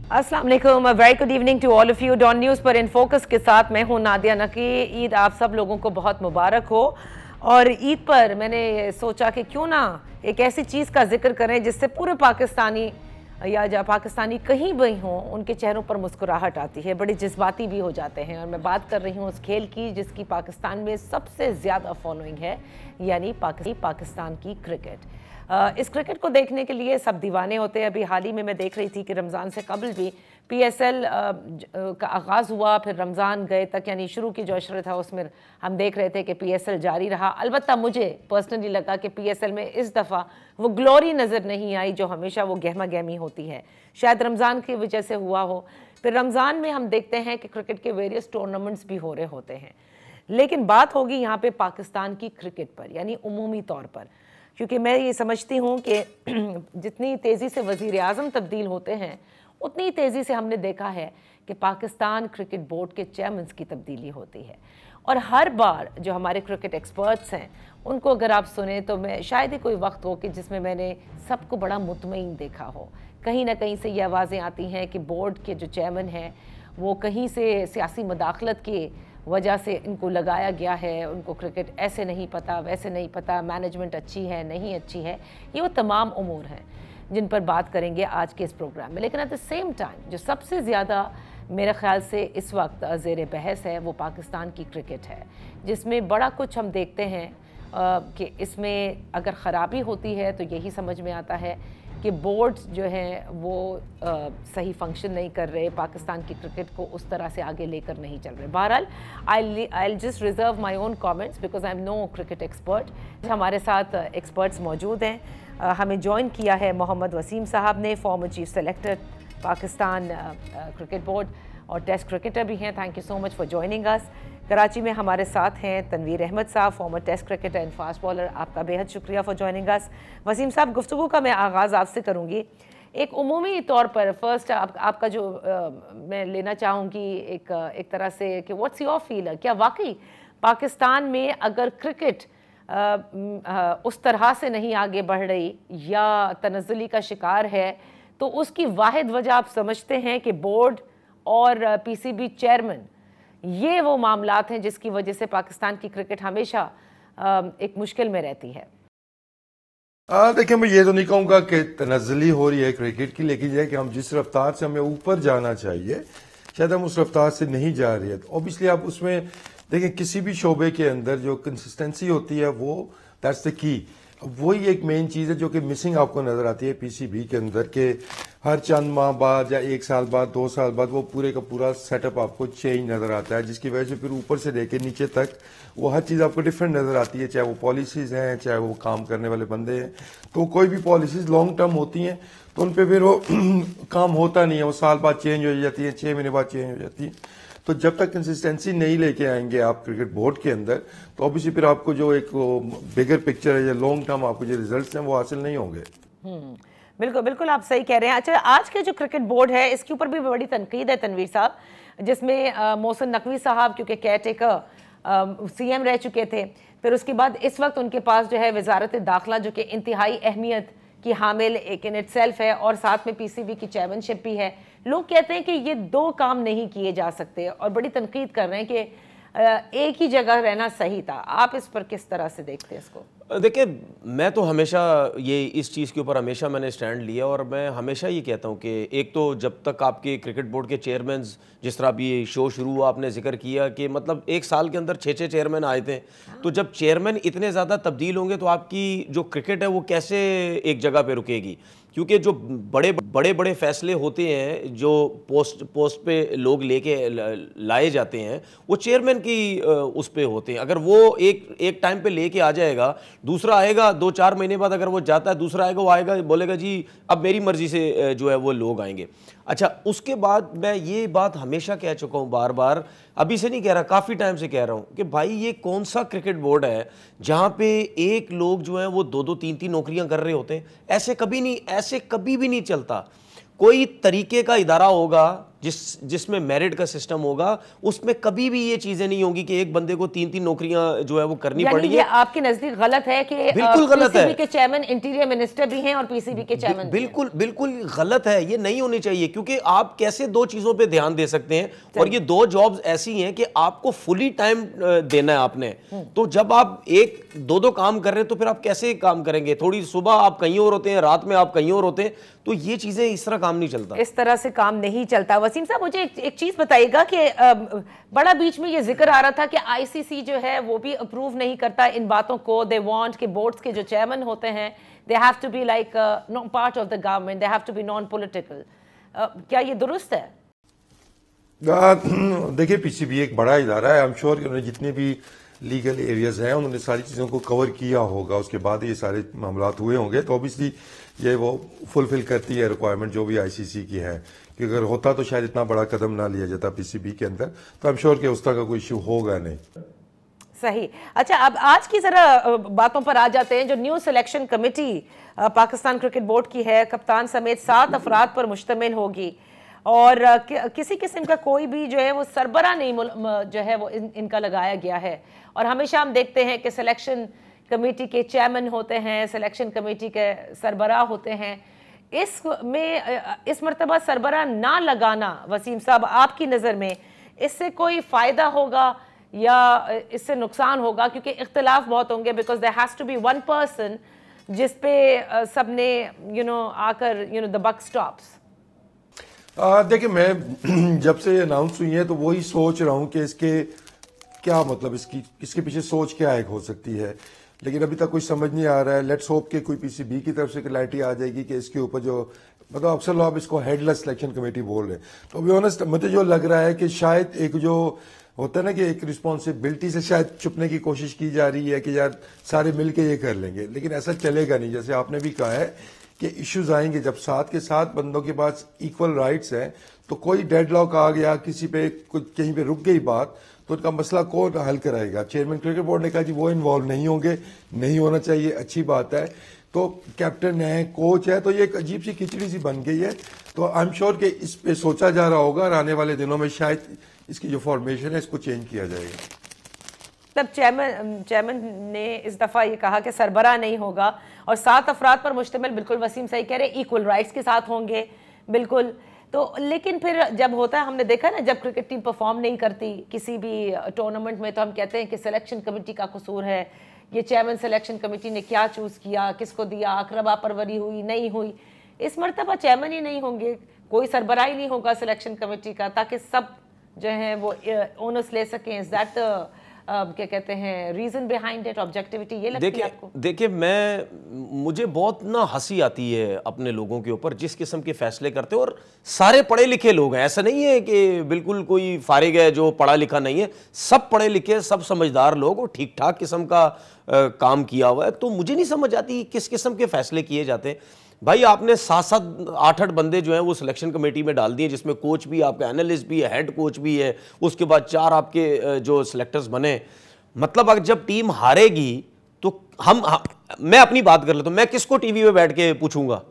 अस्सलाम वालेकुम, very good evening to all of you. Dawn news पर इन फोकस के साथ मैं हूं नादिया नकी। ईद आप सब लोगों को बहुत मुबारक हो। और ईद पर मैंने सोचा कि क्यों ना एक ऐसी चीज़ का जिक्र करें जिससे पूरे पाकिस्तानी या जहाँ पाकिस्तानी कहीं भी हों उनके चेहरों पर मुस्कुराहट आती है, बड़े जज्बाती भी हो जाते हैं। और मैं बात कर रही हूँ उस खेल की जिसकी पाकिस्तान में सबसे ज़्यादा फॉलोइंग है, यानी पाकिस्तान की क्रिकेट। इस क्रिकेट को देखने के लिए सब दीवाने होते हैं। अभी हाल ही में मैं देख रही थी कि रमज़ान से कबल भी PSL का आगाज़ हुआ, फिर रमज़ान गए तक, यानी शुरू की जो अशर था उसमें हम देख रहे थे कि PSL जारी रहा। अलबत्ता मुझे पर्सनली लगा कि PSL में इस दफ़ा वो ग्लोरी नज़र नहीं आई जो हमेशा वो गहमा गहमी होती है। शायद रमज़ान की वजह से हुआ हो। फिर रमज़ान में हम देखते हैं कि क्रिकेट के वेरियस टूर्नामेंट्स भी हो रहे होते हैं, लेकिन बात होगी यहाँ पे पाकिस्तान की क्रिकेट पर, यानी उमूमी तौर पर। क्योंकि मैं ये समझती हूँ कि जितनी तेज़ी से वज़ीर आज़म तब्दील होते हैं उतनी तेज़ी से हमने देखा है कि पाकिस्तान क्रिकेट बोर्ड के चेयरमैन की तब्दीली होती है। और हर बार जो हमारे क्रिकेट एक्सपर्ट्स हैं उनको अगर आप सुने तो मैं शायद ही कोई वक्त हो कि जिसमें मैंने सबको बड़ा मुतमईन देखा हो। कहीं ना कहीं से ये आवाज़ें आती हैं कि बोर्ड के जो चेयरमैन हैं वो कहीं से सियासी मदाखलत की वजह से इनको लगाया गया है, उनको क्रिकेट ऐसे नहीं पता, वैसे नहीं पता, मैनेजमेंट अच्छी है नहीं अच्छी है। ये वो तमाम उमूर हैं जिन पर बात करेंगे आज के इस प्रोग्राम में। लेकिन एट द सेम टाइम जो सबसे ज़्यादा मेरे ख़्याल से इस वक्त ज़ेर बहस है वो पाकिस्तान की क्रिकेट है, जिसमें बड़ा कुछ हम देखते हैं कि इसमें अगर ख़राबी होती है तो यही समझ में आता है कि बोर्ड्स जो हैं वो सही फंक्शन नहीं कर रहे, पाकिस्तान की क्रिकेट को उस तरह से आगे लेकर नहीं चल रहे। बहरहाल I just reserve my own comments because I am no cricket expert. हमारे साथ एक्सपर्ट्स मौजूद हैं। हमें ज्वाइन किया है मोहम्मद वसीम साहब ने, former chief selector Pakistan cricket board और टेस्ट क्रिकेटर भी हैं। Thank you so much for joining us. Karachi में हमारे साथ हैं तनवीर अहमद साहब, former test cricketer and fast bowler. आपका बेहद शुक्रिया फॉर ज्वाइनिंग अस। वसीम साहब, गुफ्तगू का मैं आगाज़ आपसे करूँगी। एक उमूमी तौर पर फर्स्ट आपका जो मैं लेना चाहूँगी एक तरह से कि व्हाट्स योर फील, क्या वाकई पाकिस्तान में अगर क्रिकेट उस तरह से नहीं आगे बढ़ रही या तनज़्ज़ुली का शिकार है तो उसकी वाहिद वजह आप समझते हैं कि बोर्ड और PCB चेयरमैन ये वो मामलात हैं जिसकी वजह से पाकिस्तान की क्रिकेट हमेशा एक मुश्किल में रहती है? देखिए, मैं ये तो नहीं कहूँगा कि तनज़्ज़ुली हो रही है क्रिकेट की, लेकिन यह कि हम जिस रफ्तार से हमें ऊपर जाना चाहिए शायद हम उस रफ्तार से नहीं जा रही है। तो ऑब्वियसली आप उसमें देखिए किसी भी शोबे के अंदर जो कंसिस्टेंसी होती है वो दैट्स द की। वही एक मेन चीज़ है जो कि मिसिंग आपको नज़र आती है PCB के अंदर, के हर चंद माह बाद या 1 साल बाद 2 साल बाद वो पूरे का पूरा सेटअप आपको चेंज नज़र आता है, जिसकी वजह से फिर ऊपर से लेके नीचे तक वो हर चीज़ आपको डिफरेंट नज़र आती है, चाहे वो पॉलिसीज़ हैं चाहे वो काम करने वाले बंदे हैं। तो कोई भी पॉलिसीज़ लॉन्ग टर्म होती हैं तो उन पर फिर वो काम होता नहीं है, वो साल बाद चेंज हो जाती है, 6 महीने बाद चेंज हो जाती है। तो जब तक कंसिस्टेंसी नहीं लेके आएंगे आप क्रिकेट बोर्ड के अंदर तो ऑब्वियसली फिर आपको जो एक बिगर पिक्चर है या लॉन्ग टर्म आपको जो रिजल्ट्स हैं वो हासिल नहीं होंगे। बिल्कुल बिल्कुल, आप सही कह रहे हैं। अच्छा, आज के जो क्रिकेट बोर्ड है इसके ऊपर भी बड़ी तनकीद है तनवीर साहब, जिसमें मोहसिन नकवी साहब क्योंकि केयर टेकर CM रह चुके थे, फिर उसके बाद इस वक्त उनके पास जो है वजारत दाखिला जो कि इंतहाई अहमियत की हामिल एक इन इटसेल्फ है और साथ में PCB की चेयरमैनशिप भी है। लोग कहते हैं कि ये दो काम नहीं किए जा सकते और बड़ी तनकीद कर रहे हैं कि एक ही जगह रहना सही था। आप इस पर किस तरह से देखते हैं इसको? देखिए, मैं तो हमेशा ये इस चीज़ के ऊपर हमेशा मैंने स्टैंड लिया और मैं हमेशा ये कहता हूँ कि एक तो जब तक आपके क्रिकेट बोर्ड के चेयरमैन, जिस तरह अभी शो शुरू हुआ आपने जिक्र किया कि मतलब 1 साल के अंदर 6 चेयरमैन आए थे, तो जब चेयरमैन इतने ज़्यादा तब्दील होंगे तो आपकी जो क्रिकेट है वो कैसे एक जगह पे रुकेगी? क्योंकि जो बड़े बड़े फैसले होते हैं जो पोस्ट पे लोग लेके लाए जाते हैं वो चेयरमैन की उस पे होते हैं। अगर वो एक टाइम पे लेके आ जाएगा, दूसरा आएगा 2-4 महीने बाद, अगर वो जाता है दूसरा आएगा, वो आएगा बोलेगा जी अब मेरी मर्जी से जो है वो लोग आएंगे। अच्छा, उसके बाद मैं ये बात हमेशा कह चुका हूँ, बार बार, अभी से नहीं कह रहा, काफ़ी टाइम से कह रहा हूँ कि भाई ये कौन सा क्रिकेट बोर्ड है जहाँ पे एक लोग जो हैं वो 2-2 3-3 नौकरियाँ कर रहे होते हैं। ऐसे कभी भी नहीं चलता। कोई तरीके का इदारा होगा जिसमें मेरिट का सिस्टम होगा, उसमें कभी भी ये चीजें नहीं होंगी कि एक बंदे को 3-3 नौकरियां जो है वो करनी पड़ेगी। ये आपके नजदीक गलत है कि बिल्कुल गलत है। पीसीबी के चेयरमैन इंटीरियर मिनिस्टर भी हैं और पीसीबी के चेयरमैन बिल्कुल बिल्कुल गलत है, ये नहीं होनी चाहिए। क्योंकि आप कैसे दो चीजों पे ध्यान दे सकते हैं, और ये दो जॉब्स ऐसी हैं कि आपको फुली टाइम देना है आपने। तो जब आप एक दो काम कर रहे हैं तो फिर आप कैसे काम करेंगे? थोड़ी सुबह आप कहीं और होते हैं, रात में आप कहीं और होते हैं, तो ये चीजें इस तरह काम नहीं चलता। इस तरह से काम नहीं चलता। वसीम साहब, मुझे एक चीज बताइएगा कि बड़ा बीच में ये जिक्र आ रहा था कि आईसीसी जो है वो भी अप्रूव नहीं करता इन बातों को। दे वांट कि बोर्ड्स के जो चेयरमैन होते हैं they have to be like part of the government, they have to be non political. क्या ये दुरुस्त है? देखिए, पीसीबी एक बड़ा इदारा है। आई एम श्योर कि उन्होंने जितने भी लीगल एरियाज हैं उन्होंने सारी चीज़ों को कवर किया होगा, उसके बाद ये सारे मामला हुए होंगे। तो ऑब्वियसली ये वो फुलफिल करती है रिक्वायरमेंट जो भी आईसीसी की है, कि अगर होता तो शायद इतना बड़ा कदम ना लिया जाता पीसीबी के अंदर। तो आई एम श्योर कि उस तरह का कोई इश्यू होगा नहीं। सही। अच्छा, अब आज की जरा बातों पर आ जाते हैं। जो new selection committee Pakistan cricket board की है, कप्तान समेत 7 अफराद पर मुश्तमिल होगी, और किसी किस्म का कोई भी जो है वो सरबरा नहीं जो है वो इनका लगाया गया है। और हमेशा हम देखते हैं कि सिलेक्शन कमेटी के चेयरमैन होते हैं, सिलेक्शन कमेटी के सरबरा होते हैं। इस मरतबा सरबरा ना लगाना, वसीम साहब, आपकी नज़र में इससे कोई फ़ायदा होगा या इससे नुकसान होगा? क्योंकि इख्तिलाफ बहुत होंगे, because there has to be one person जिस पे सबने आकर द बक स्टॉप्स। देखिए, मैं जब से अनाउंस हुई है तो वही सोच रहा हूं कि इसके क्या मतलब, इसके पीछे सोच क्या एक हो सकती है, लेकिन अभी तक कुछ समझ नहीं आ रहा है। लेट्स होप कि कोई पीसीबी की तरफ से क्लैरिटी आ जाएगी कि इसके ऊपर जो मतलब अक्सर लोग इसको हेडलेस सिलेक्शन कमेटी बोल रहे हैं। तो अभी ऑनेस्ट मुझे जो लग रहा है कि शायद एक जो होता है ना कि एक रिस्पॉन्सिबिलिटी से शायद छुपने की कोशिश की जा रही है कि यार सारे मिलके ये कर लेंगे, लेकिन ऐसा चलेगा नहीं। जैसे आपने भी कहा है कि इश्यूज आएंगे जब 7 के 7 बंदों के पास इक्वल राइट्स हैं, तो कोई डेडलॉक आ गया, किसी पे कुछ कहीं पे रुक गई बात, तो उनका मसला कौन हल कराएगा? चेयरमैन क्रिकेट बोर्ड ने कहा जी वो इन्वॉल्व नहीं होंगे, नहीं होना चाहिए, अच्छी बात है। तो कैप्टन है, कोच है, तो ये एक अजीब सी खिचड़ी सी बन गई है। तो आई एम श्योर कि इस पे सोचा जा रहा होगा और आने वाले दिनों में शायद इसकी जो फॉर्मेशन है इसको चेंज किया जाएगा। तब चेयरमैन ने इस दफ़ा ये कहा कि सरबरा नहीं होगा और 7 अफराद पर मुश्तमिल, बिल्कुल वसीम सही कह रहे, इक्वल राइट्स के साथ होंगे, बिल्कुल। तो लेकिन फिर जब होता है, हमने देखा ना, जब क्रिकेट टीम परफॉर्म नहीं करती किसी भी टूर्नामेंट में, तो हम कहते हैं कि सिलेक्शन कमेटी का कसूर है, ये चेयरमैन सिलेक्शन कमेटी ने क्या चूज़ किया, किसको दिया, अकरबा परवरी हुई नहीं हुई। इस मरतबा चेयरमैन ही नहीं होंगे, कोई सरबरा ही नहीं होगा सिलेक्शन कमेटी का, ताकि सब जो है वो ओनर्स ले सकें। इज दैट क्या कहते हैं रीजन बिहाइंड इट, ऑब्जेक्टिविटी, ये लगती है आपको? देखिए, मुझे बहुत ना हंसी आती है अपने लोगों के ऊपर जिस किस्म के फैसले करते हैं, और सारे पढ़े लिखे लोग हैं, ऐसा नहीं है कि बिल्कुल कोई फारिग है जो पढ़ा लिखा नहीं है, सब पढ़े लिखे, सब समझदार लोग और ठीक ठाक किस्म का काम किया हुआ है। तो मुझे नहीं समझ आती किस किस्म के फैसले किए जाते हैं। भाई, आपने 7-7 8-8 बंदे जो हैं वो सिलेक्शन कमेटी में डाल दिए, जिसमें कोच भी, आपका एनालिस्ट भी है, हेड कोच भी है, उसके बाद 4 आपके जो सिलेक्टर्स बने। मतलब अगर जब टीम हारेगी तो मैं अपनी बात कर लेता हूं, मैं किसको टीवी पे बैठ के पूछूंगा?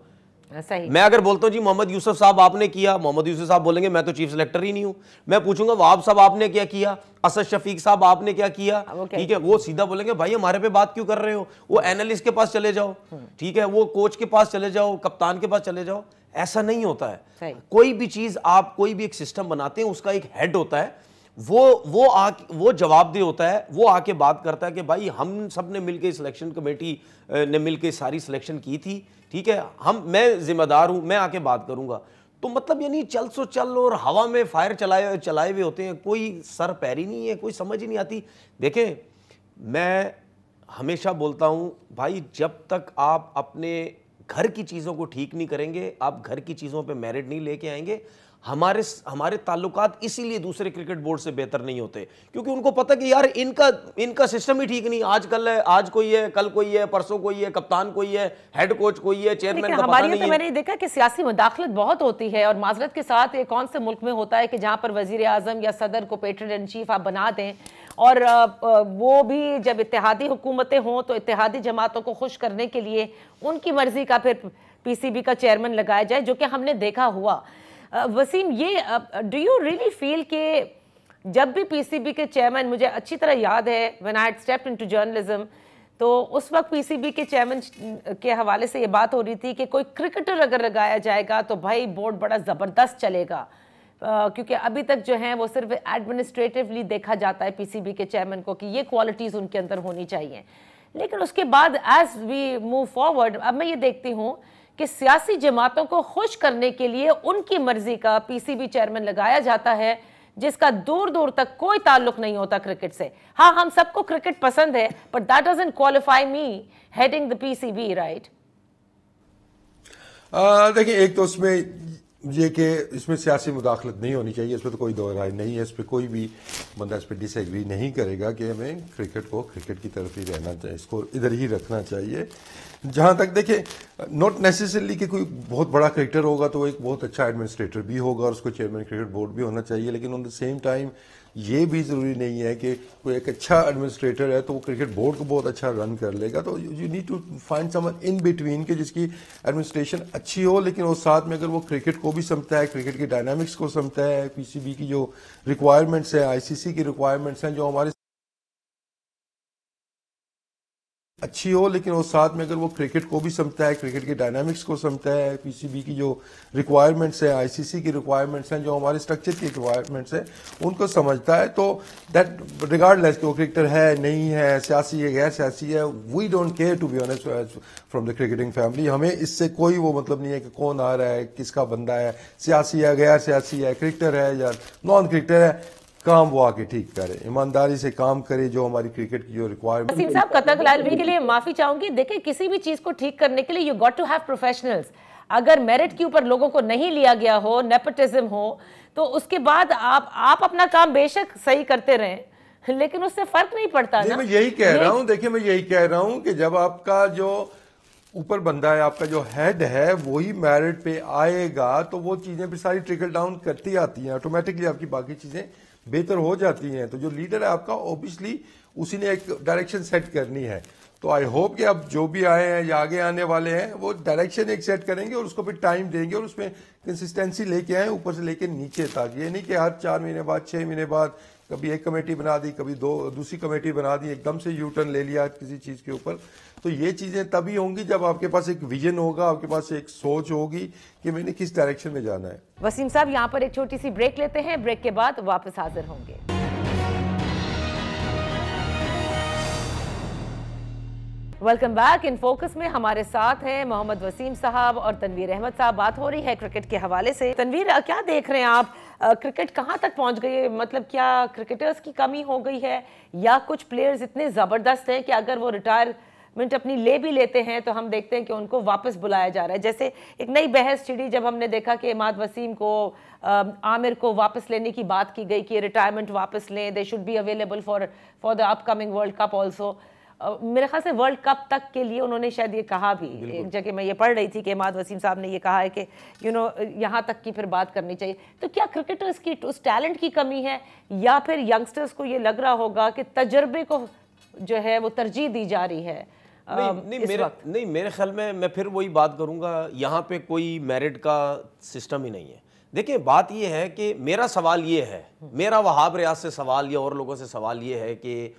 सही। मैं अगर बोलता हूं जी मोहम्मद यूसुफ साहब आपने किया, मोहम्मद यूसुफ साहब बोलेंगे मैं तो चीफ सिलेक्टर ही नहीं हूं। मैं पूछूंगा वहाब साहब आपने क्या किया, असद शफीक साहब आपने क्या किया, ठीक है, वो सीधा बोलेंगे भाई हमारे पे बात क्यों कर रहे हो, वो एनालिस्ट के पास चले जाओ, ठीक है, वो कोच के पास चले जाओ, कप्तान के पास चले जाओ। ऐसा नहीं होता है। कोई भी चीज आप कोई भी एक सिस्टम बनाते हैं, उसका एक हेड होता है, वो जवाबदेह होता है, वो आके बात करता है कि भाई हम सब ने मिलकर सिलेक्शन कमेटी ने मिलकर सारी सिलेक्शन की थी, ठीक है, मैं जिम्मेदार हूं, मैं आके बात करूंगा। तो मतलब यानी चल सो चल और हवा में फायर चलाए हुए होते हैं, कोई सर पैरी नहीं है, कोई समझ ही नहीं आती। देखें, मैं हमेशा बोलता हूं भाई, जब तक आप अपने घर की चीज़ों को ठीक नहीं करेंगे, आप घर की चीज़ों पे मेरिट नहीं लेके आएंगे। हमारे ताल्लुकात इसीलिए दूसरे क्रिकेट बोर्ड से बेहतर नहीं होते, क्योंकि उनको पता कि यार इनका सिस्टम ही ठीक नहीं। आज कोई है, कल कोई है, परसों कोई है, कप्तान कोई है, हेड कोच कोई है, चेयरमैन का पता नहीं है। मैंने देखा कि सियासी मुदाखलत बहुत होती है, और माजरत के साथ ये कौन से मुल्क में होता है कि जहां पर वजीर आजम या सदर को पेट्रन इन चीफ आप बना दें, और वो भी जब इत्तेहादी हुकूमतें हों तो इत्तेहादी जमातों को खुश करने के लिए उनकी मर्जी का फिर पीसीबी का चेयरमैन लगाया जाए, जो कि हमने देखा हुआ। वसीम, ये डू यू रियली फील कि जब भी पीसीबी के चेयरमैन, मुझे अच्छी तरह याद है when I had stepped into journalism, तो उस वक्त पीसीबी के चेयरमैन के हवाले से ये बात हो रही थी कि कोई क्रिकेटर अगर लगाया जाएगा तो भाई बोर्ड बड़ा ज़बरदस्त चलेगा, क्योंकि अभी तक जो है वो सिर्फ एडमिनिस्ट्रेटिवली देखा जाता है पीसीबी के चेयरमैन को कि ये क्वालिटीज़ उनके अंदर होनी चाहिए। लेकिन उसके बाद एज वी मूव फॉरवर्ड, अब मैं ये देखती हूँ कि सियासी जमातों को खुश करने के लिए उनकी मर्जी का पीसीबी चेयरमैन लगाया जाता है, जिसका दूर दूर तक कोई ताल्लुक नहीं होता क्रिकेट से। हाँ, हम सबको क्रिकेट पसंद है, but that doesn't qualify me heading the PCB, right? देखिए, एक तो उसमें ये कि इसमें सियासी मुदाखलत नहीं होनी चाहिए, इसमें तो कोई दो राय नहीं है, इस पर कोई भी बंदा इस पर डिसएग्री नहीं करेगा कि हमें क्रिकेट को क्रिकेट की तरफ ही रहना चाहिए, इसको इधर ही रखना चाहिए। जहाँ तक देखिए, नॉट नेसेसरली कि कोई बहुत बड़ा क्रिकेटर होगा तो वो एक बहुत अच्छा एडमिनिस्ट्रेटर भी होगा और उसको चेयरमैन क्रिकेट बोर्ड भी होना चाहिए, लेकिन ऑन द सेम टाइम ये भी ज़रूरी नहीं है कि कोई एक अच्छा एडमिनिस्ट्रेटर है तो वो क्रिकेट बोर्ड को बहुत अच्छा रन कर लेगा। तो you need to find someone in between के जिसकी एडमिनिस्ट्रेशन अच्छी हो, लेकिन उस साथ में अगर वो क्रिकेट को भी समझता है, क्रिकेट की डायनामिक्स को समझता है, पीसीबी की जो रिक्वायरमेंट्स है, आईसीसी की रिक्वायरमेंट्स हैं जो हमारे अच्छी हो, लेकिन उस साथ में अगर वो क्रिकेट को भी समझता है, क्रिकेट की डायनामिक्स को समझता है, पीसीबी की जो रिक्वायरमेंट्स है, आईसीसी की रिक्वायरमेंट्स हैं जो हमारे स्ट्रक्चर की रिक्वायरमेंट्स हैं, उनको समझता है, तो दैट रिगार्डलेस कि वो क्रिकेटर है नहीं है, सियासी है गैर सियासी है, we don't care to be honest from the cricketing family. हमें इससे कोई वो मतलब नहीं है कि कौन आ रहा है, किसका बंदा है, सियासी है गैर सियासी है, क्रिकेटर है या नॉन क्रिकेटर है, काम वो आके ठीक करे, ईमानदारी से काम करे, जो हमारी क्रिकेट की जो रिक्वायरमेंट। वसीम साहब, कतक लालवी के लिए माफी चाहूंगी। देखिए, किसी भी चीज को ठीक करने के लिए you got to have professionals. अगर मेरिट के ऊपर लोगों को नहीं लिया गया हो, नेपोटिज्म हो, तो उसके बाद आप अपना काम बेशक सही करते रहें, लेकिन उससे फर्क नहीं पड़ता ना। मैं यही कह रहा हूं, देखिए मैं यही कह रहा हूं कि जब आपका जो ऊपर बंदा है, आपका जो हेड है, वही मेरिट पे आएगा तो वो चीजें भी सारी ट्रिकल डाउन करती आती हैं, ऑटोमेटिकली आपकी बाकी चीजें बेहतर हो जाती हैं। तो जो लीडर है आपका, ऑब्वियसली उसी ने एक डायरेक्शन सेट करनी है। तो आई होप कि अब जो भी आए हैं या आगे आने वाले हैं वो डायरेक्शन एक सेट करेंगे और उसको फिर टाइम देंगे और उसमें कंसिस्टेंसी लेके आए ऊपर से लेके नीचे तक। ये नहीं कि हर 4 महीने बाद 6 महीने बाद कभी एक कमेटी बना दी, कभी दूसरी कमेटी बना दी, एकदम से यू टर्न ले लिया किसी चीज के ऊपर। तो ये चीजें तभी होंगी जब आपके पास एक विजन होगा, आपके पास एक सोच होगी कि मैंने किस डायरेक्शन में जाना है। वसीम साहब, यहाँ पर एक छोटी सी ब्रेक लेते हैं, ब्रेक के बाद वापस हाजिर होंगे। Welcome back. इन फोकस में हमारे साथ हैं मोहम्मद वसीम साहब और तनवीर अहमद साहब। बात हो रही है क्रिकेट के हवाले से। तनवीर, क्या देख रहे हैं आप, क्रिकेट कहाँ तक पहुँच गई है? मतलब क्या क्रिकेटर्स की कमी हो गई है या कुछ प्लेयर्स इतने ज़बरदस्त हैं कि अगर वो रिटायरमेंट अपनी ले भी लेते हैं तो हम देखते हैं कि उनको वापस बुलाया जा रहा है? जैसे एक नई बहस छिड़ी जब हमने देखा कि इमाद वसीम को, आमिर को वापस लेने की बात की गई कि रिटायरमेंट वापस लें, they should be available for the upcoming world cup also. मेरे ख्याल से वर्ल्ड कप तक के लिए उन्होंने शायद ये कहा भी, एक जगह मैं ये पढ़ रही थी कि इमाद वसीम साहब ने ये कहा है कि यहाँ तक की फिर बात करनी चाहिए। तो क्या क्रिकेटर्स की उस टैलेंट की कमी है या फिर यंगस्टर्स को ये लग रहा होगा कि तजर्बे को जो है वो तरजीह दी जा रही है? नहीं, मेरे ख्याल में मैं फिर वही बात करूंगा, यहाँ पे कोई मेरिट का सिस्टम ही नहीं है। देखिए, बात ये है कि मेरा सवाल ये है, मेरा वहाब रियाज से सवाल या और लोगों से सवाल ये है कि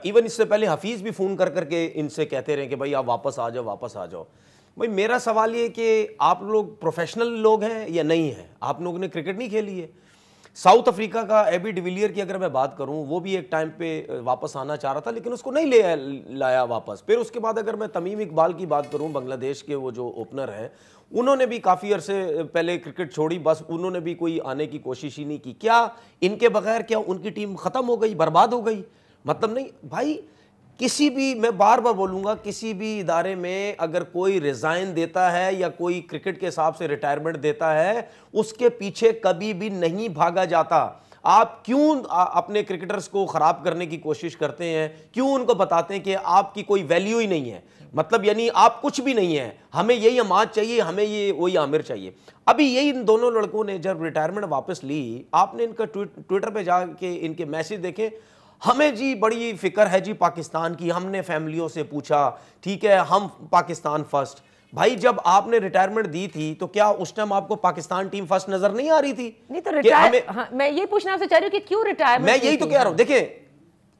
इवन इससे पहले हफीज़ भी फ़ोन कर करके इनसे कहते रहे कि भाई आप वापस आ जाओ, वापस आ जाओ। भाई मेरा सवाल ये कि आप लोग प्रोफेशनल लोग हैं या नहीं हैं? आप लोगों ने क्रिकेट नहीं खेली है। साउथ अफ्रीका का एबी डिविलियर की अगर मैं बात करूं, वो भी एक टाइम पे वापस आना चाह रहा था लेकिन उसको नहीं लाया वापस। फिर उसके बाद अगर मैं तमीम इकबाल की बात करूं, बांग्लादेश के वो जो ओपनर हैं, उन्होंने भी काफ़ी अरसे पहले क्रिकेट छोड़ी, बस उन्होंने भी कोई आने की कोशिश ही नहीं की। क्या इनके बगैर क्या उनकी टीम ख़त्म हो गई, बर्बाद हो गई? मतलब नहीं भाई, किसी भी, मैं बार बार बोलूँगा, किसी भी इदारे में अगर कोई रिज़ाइन देता है या कोई क्रिकेट के हिसाब से रिटायरमेंट देता है, उसके पीछे कभी भी नहीं भागा जाता। आप क्यों अपने क्रिकेटर्स को ख़राब करने की कोशिश करते हैं? क्यों उनको बताते हैं कि आपकी कोई वैल्यू ही नहीं है, मतलब यानी आप कुछ भी नहीं है, हमें यही अमाद चाहिए, हमें ये वही आमिर चाहिए। अभी यही इन दोनों लड़कों ने जब रिटायरमेंट वापस ली, आपने इनका ट्विटर पर जाके इनके मैसेज देखे, हमें जी बड़ी फिक्र है जी पाकिस्तान की, हमने फैमिलियों से पूछा, ठीक है हम पाकिस्तान फर्स्ट। भाई जब आपने रिटायरमेंट दी थी तो क्या उस टाइम आपको पाकिस्तान टीम फर्स्ट नजर नहीं आ रही थी? नहीं तो रिटायर, हाँ, मैं ये पूछना आपसे चाह रही हूँ कि क्यों रिटायरमेंट? मैं यही तो कह रहा हूं, देखिए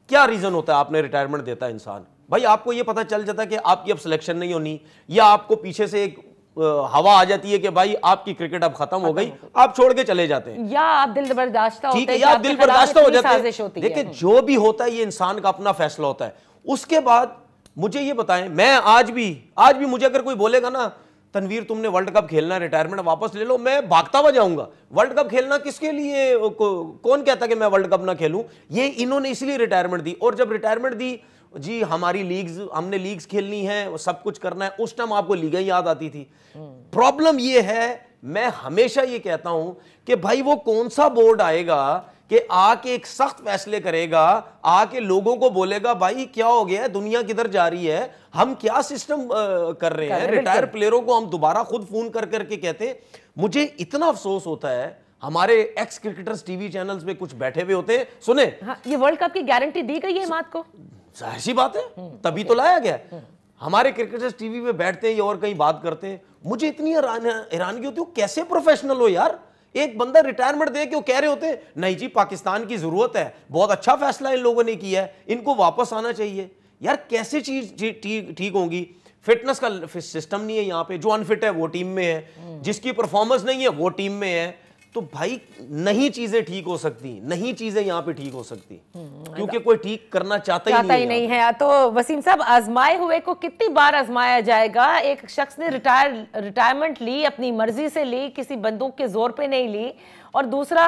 क्या रीजन होता है आपने रिटायरमेंट देता है इंसान, भाई आपको ये पता चल जाता है कि आपकी अब सिलेक्शन नहीं होनी, या आपको पीछे से एक हवा आ जाती है कि भाई आपकी क्रिकेट अब खत्म हो गई, आप छोड़ के चले जाते हैं, या आप दिल बर्दाश्ता होते हैं, या आप दिल बर्दाश्ता हो जाते हैं। देखिए है। जो भी होता है ये इंसान का अपना फैसला होता है। उसके बाद मुझे ये बताएं, मैं आज भी मुझे अगर कोई बोलेगा ना तनवीर तुमने वर्ल्ड कप खेलना है, रिटायरमेंट वापस ले लो, मैं भागता हुआ जाऊंगा। वर्ल्ड कप खेलना किसके लिए, कौन कहता कि मैं वर्ल्ड कप ना खेलूं? ये इन्होंने इसलिए रिटायरमेंट दी, और जब रिटायरमेंट दी जी हमारी लीग्स, हमने लीग्स खेलनी है, सब कुछ करना है, उस टाइम आपको लीगें याद आती थी। प्रॉब्लम ये है, मैं हमेशा ये कहता हूं कि भाई वो कौन सा बोर्ड आएगा कि आके एक सख्त फैसले करेगा, आके लोगों को बोलेगा भाई क्या हो गया है, दुनिया किधर जा रही है, हम क्या सिस्टम कर रहे हैं, रिटायर प्लेयरों को हम दोबारा खुद फोन कर करके कहते हैं। मुझे इतना अफसोस होता है, हमारे एक्स क्रिकेटर्स टीवी चैनल्स पे कुछ बैठे हुए होते हैं, सुने हाँ, ये वर्ल्ड कप की गारंटी दी गई है मात को, जाहिर सी बात है तभी तो लाया गया। हमारे क्रिकेटर्स टीवी पे बैठते हैं या और कहीं बात करते हैं, मुझे इतनी हैरानगी होती है, कैसे प्रोफेशनल हो यार। एक बंदा रिटायरमेंट दे के वो कह रहे होते हैं नहीं जी पाकिस्तान की जरूरत है, बहुत अच्छा फैसला इन लोगों ने किया है, इनको वापस आना चाहिए। यार कैसे चीज ठीक होंगी? फिटनेस का सिस्टम नहीं है यहाँ पे, जो अनफिट है वो टीम में है, जिसकी परफॉर्मेंस नहीं है वो टीम में है। तो भाई नहीं चीजें ठीक हो सकती, नहीं चीजें यहाँ पे ठीक हो सकती, क्योंकि कोई ठीक करना चाहता ही नहीं है। तो वसीम साहब, आजमाए हुए को कितनी बार आजमाया जाएगा? एक शख्स ने रिटायरमेंट ली, अपनी मर्जी से ली, किसी बंदूक के जोर पे नहीं ली। और दूसरा,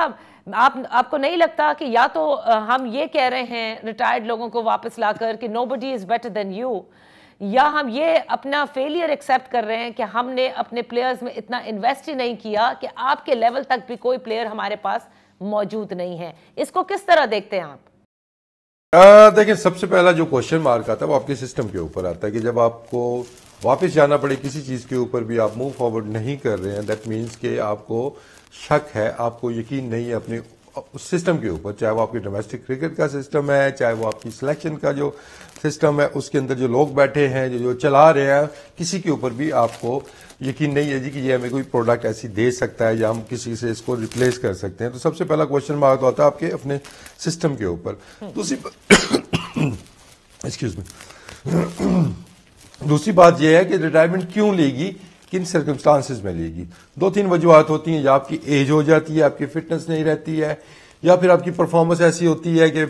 आपको नहीं लगता कि या तो हम ये कह रहे हैं रिटायर्ड लोगों को वापस लाकर कि nobody is better than you, या हम ये अपना फेलियर एक्सेप्ट कर रहे हैं कि हमने अपने प्लेयर्स में इतना इन्वेस्ट ही नहीं किया कि आपके लेवल तक भी कोई प्लेयर हमारे पास मौजूद नहीं है? इसको किस तरह देखते हैं आप? देखिए, सबसे पहला जो क्वेश्चन मार्क आता है वो आपके सिस्टम के ऊपर आता है कि जब आपको वापस जाना पड़े किसी चीज के ऊपर भी आप मूव फॉरवर्ड नहीं कर रहे हैं, दैट मीन्स कि आपको शक है, आपको यकीन नहीं है अपने उस सिस्टम के ऊपर, चाहे वो आपकी डोमेस्टिक क्रिकेट का सिस्टम है, चाहे वो आपकी सिलेक्शन का जो सिस्टम है, उसके अंदर जो लोग बैठे हैं, जो चला रहे हैं, किसी के ऊपर भी आपको यकीन नहीं है जी कि ये हमें कोई प्रोडक्ट ऐसी दे सकता है या हम किसी से इसको रिप्लेस कर सकते हैं। तो सबसे पहला क्वेश्चन मार्क होता है आपके अपने सिस्टम के ऊपर। दूसरी बात यह है कि रिटायरमेंट क्यों लेगी, किन सर्कमस्टांसेस में लेगी। दो तीन वजूहत होती हैं, या आपकी एज हो जाती है, आपकी फिटनेस नहीं रहती है, या फिर आपकी परफॉर्मेंस ऐसी होती है कि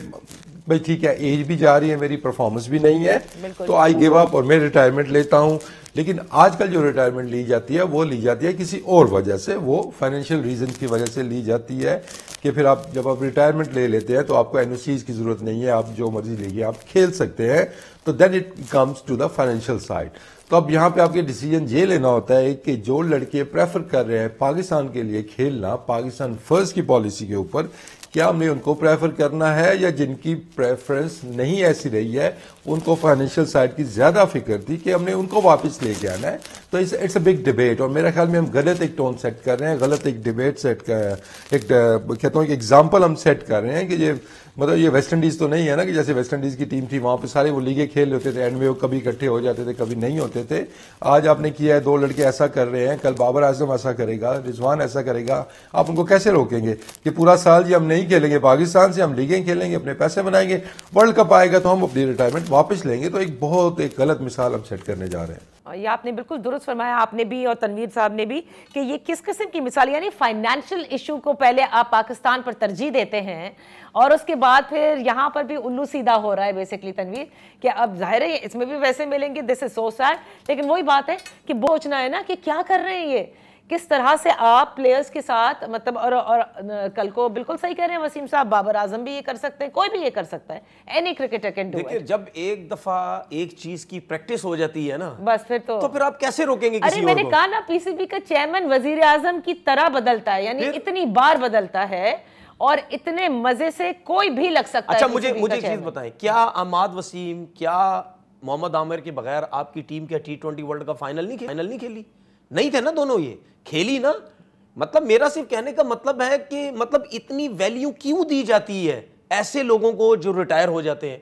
भाई ठीक है एज भी जा रही है, मेरी परफॉर्मेंस भी नहीं है, तो आई गिव अप और मैं रिटायरमेंट लेता हूं। लेकिन आजकल जो रिटायरमेंट ली जाती है वो ली जाती है किसी और वजह से, वो फाइनेंशियल रीजन की वजह से ली जाती है कि फिर आप जब आप रिटायरमेंट ले लेते हैं तो आपको एनओसीज की जरूरत नहीं है, आप जो मर्जी लेंगे आप खेल सकते हैं। तो then it comes to the financial side. तो अब यहाँ पे आपके डिसीजन ये लेना होता है कि जो लड़के प्रेफर कर रहे हैं पाकिस्तान के लिए खेलना, पाकिस्तान फर्स्ट की पॉलिसी के ऊपर, क्या हमने उनको प्रेफर करना है, या जिनकी प्रेफरेंस नहीं ऐसी रही है, उनको फाइनेंशियल साइड की ज्यादा फिक्र थी कि हमने उनको वापस लेके आना है। तो इट्स अ बिग डिबेट, और मेरे ख्याल में हम गलत एक टोन सेट कर रहे हैं, गलत एक डिबेट सेट कर, एक कहता हूँ एक एग्जाम्पल हम सेट कर रहे हैं कि ये मतलब ये वेस्ट इंडीज तो नहीं है ना कि जैसे वेस्ट इंडीज की टीम थी वहां पे सारे वो लीगें खेल रहे होते थे, एंड में वो कभी इकट्ठे हो जाते थे कभी नहीं होते थे। आज आपने किया है, दो लड़के ऐसा कर रहे हैं, कल बाबर आजम ऐसा करेगा, रिजवान ऐसा करेगा, आप उनको कैसे रोकेंगे कि पूरा साल जी हम नहीं खेलेंगे पाकिस्तान से, हम लीगें खेलेंगे, अपने पैसे बनाएंगे, वर्ल्ड कप आएगा तो हम अपनी रिटायरमेंट वापस लेंगे। तो एक बहुत एक गलत मिसाल हम सेट करने जा रहे हैं। ये आपने बिल्कुल दुरुस्त फरमाया, आपने भी और तनवीर साहब ने भी, कि ये किस किस्म की मिसाल, यानी फाइनेंशियल इशू को पहले आप पाकिस्तान पर तरजीह देते हैं और उसके बाद फिर यहाँ पर भी उल्लू सीधा हो रहा है बेसिकली तनवीर, कि अब जाहिर है इसमें भी वैसे मिलेंगे, दिस इज सो सैड। लेकिन वही बात है कि सोचना है ना कि क्या कर रहे हैं ये, किस तरह से आप प्लेयर्स के साथ मतलब और कल को बिल्कुल सही कह रहे हैं वसीम साहब, बाबर आजम भी ये कर सकते हैं, कोई भी ये कर सकता है, any cricketer can do it. जब एक दफा एक चीज की प्रैक्टिस हो जाती है ना, बस फिर तो फिर आप कैसे रोकेंगे किसी और को? अरे मैंने कहा ना, पीसीबी का चेयरमैन वजीर आजम की तरह बदलता है, यानी इतनी बार बदलता है और इतने मजे से कोई भी लग सकता है। अच्छा मुझे एक चीज बताएं, क्या अहमद वसीम, क्या मोहम्मद आमिर के बगैर आपकी टीम क्या T20 वर्ल्ड कप फाइनल नहीं खेली? नहीं थे ना दोनों, ये खेली ना। मतलब मेरा सिर्फ कहने का मतलब है कि मतलब इतनी वैल्यू क्यों दी जाती है ऐसे लोगों को जो रिटायर हो जाते हैं?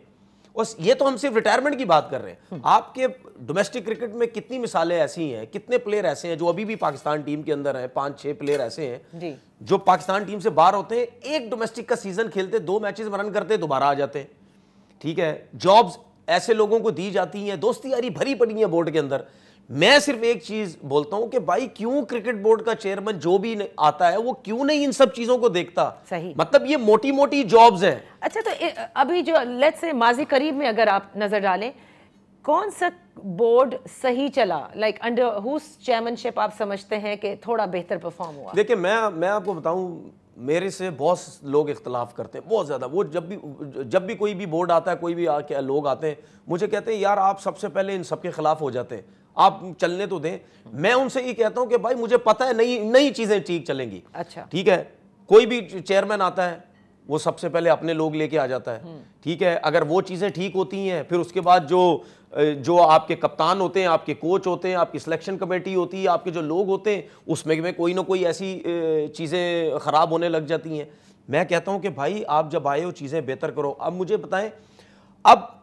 और ये तो हम सिर्फ रिटायरमेंट की बात कर रहे हैं। आपके डोमेस्टिक क्रिकेट में कितनी मिसालें ऐसी हैं, कितने प्लेयर ऐसे हैं जो अभी भी पाकिस्तान टीम के अंदर हैं, 5-6 प्लेयर ऐसे हैं जो पाकिस्तान टीम से बाहर होते हैं, एक डोमेस्टिक का सीजन खेलते, 2 मैचेस में रन करते, दोबारा आ जाते हैं। ठीक है, जॉब्स ऐसे लोगों को दी जाती हैं, दोस्ती यारी भरी पड़ी है बोर्ड के अंदर। मैं सिर्फ एक चीज बोलता हूं कि भाई क्यों क्रिकेट बोर्ड का चेयरमैन जो भी आता है वो क्यों नहीं इन सब चीजों को देखता। सही, मतलब ये मोटी मोटी जॉब्स हैं। अच्छा, तो अभी जो लेट्स से माजी करीब में अगर आप नजर डालें, कौन सा बोर्ड सही चला, लाइक अंडर हुज चेयरमैनशिप आप समझते हैं कि थोड़ा बेहतर परफॉर्म हुआ? देखिए, मैं आपको बताऊं, मेरे से बहुत लोग इख्तलाफ करते हैं, बहुत ज़्यादा। वो जब भी कोई भी बोर्ड आता है, कोई भी लोग आते हैं, मुझे कहते हैं यार आप सबसे पहले इन सबके खिलाफ हो जाते हैं, आप चलने तो दें। मैं उनसे ये कहता हूं कि भाई मुझे पता है नई चीज़ें ठीक चलेंगी। अच्छा, ठीक है, कोई भी चेयरमैन आता है वो सबसे पहले अपने लोग लेके आ जाता है। ठीक है, अगर वो चीज़ें ठीक होती हैं, फिर उसके बाद जो आपके कप्तान होते हैं, आपके कोच होते हैं, आपकी सिलेक्शन कमेटी होती है, आपके जो लोग होते हैं, उसमें कोई ना कोई ऐसी चीज़ें ख़राब होने लग जाती हैं। मैं कहता हूं कि भाई आप जब आए हो चीज़ें बेहतर करो। अब मुझे बताएं, अब